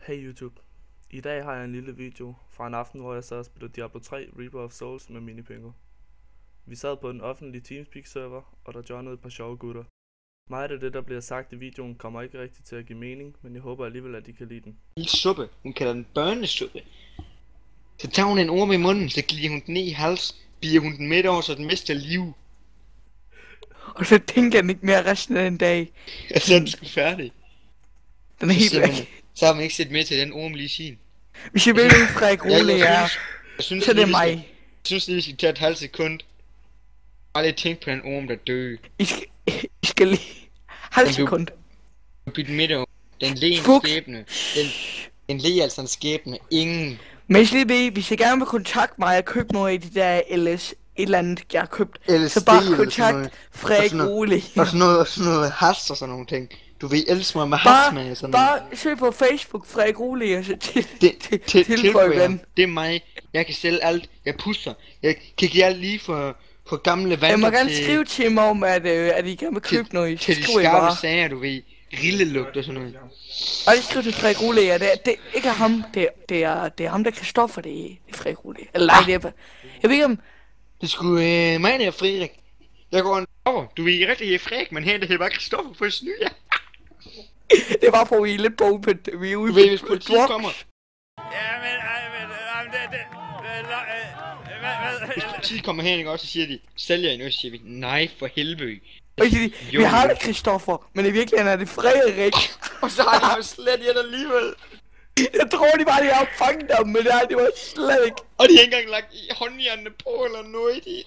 Hey YouTube. I dag har jeg en lille video fra en aften, hvor jeg sad og spillede Diablo 3 Reaper of Souls med minipingo. Vi sad på en offentlig Teamspeak server, og der joinede et par sjove gutter. Meget af det, der bliver sagt i videoen, kommer ikke rigtig til at give mening, men jeg håber alligevel, at I kan lide den. En suppe. Hun kalder den børnesuppe. Så tager hun en orm i munden, så glider hun den ned i hals, bier hun den midt over, så den mister liv. Og så tænker den ikke mere resten af den dag. Og så er den sgu færdig. Den er helt væk. Så har man ikke set med til den orm lige sin. Hvis jeg vil ikke Frederik Role er, så det er mig. Jeg synes lige, vi skal tage et halvt sekund. Bare lige tænke på den orm, der døde. I skal lige... Halvt sekund. Bytte midt over. Den led en skæbne. Den led altså en skæbne. Ingen. Men hvis jeg gerne vil kontakte mig og købe noget af de der LS et eller andet, jeg har købt, LSD, så bare kontakt Frederik Role. Og sådan noget has og sådan nogle ting. Du vil elske mig med has med sådan noget. Bare søg på Facebook Frederik Role og så tilføj den. Det er mig. Jeg kan sælge alt. Jeg pusser. Jeg kan give alt lige for gamle vandre. Jeg må gerne skrive til mig om, at I kan vil købe noget. Til de skarpe sager, du ved. Rillelugt og sådan noget. Og det skriver til Frederik Role, ja. Det er ikke ham. Det er ham, der kan stå for det. Det er Frederik Role. Eller nej, det er... Jeg ved ikke om... Det skulle mig der, Frederik. Jeg går en over. Du ved rigtig, er Frederik, men her det hedder bare Kristoffer for at snyde jer. Det var på, vi er lidt på åbent. Vi er ude på hvis politiet kommer. Hvis politiet kommer her, og så siger de, sælger I noget, så siger vi, nej for helvede. Vi har det Kristoffer, men i virkeligheden er det Frederik. Og så har de jo slet ikke alligevel. Jeg tror de bare, de har fanget dem, men det var slet ikke. Og de har ikke engang lagt håndjernene på eller noget i.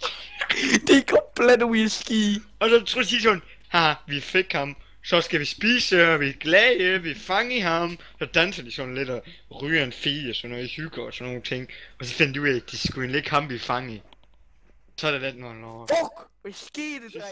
Det er komplet whisky. Og så tror de sådan, haha, vi fik ham. Så skal vi spise, og vi er glade, vi fanger ham. Så danser de sådan lidt og ryger en fie og sådan noget, hygger og sådan nogle ting. Og så finder du ud af, at de skulle ikke ham vi fange. Så er det lidt noget lort. Fuck, hvad skete der?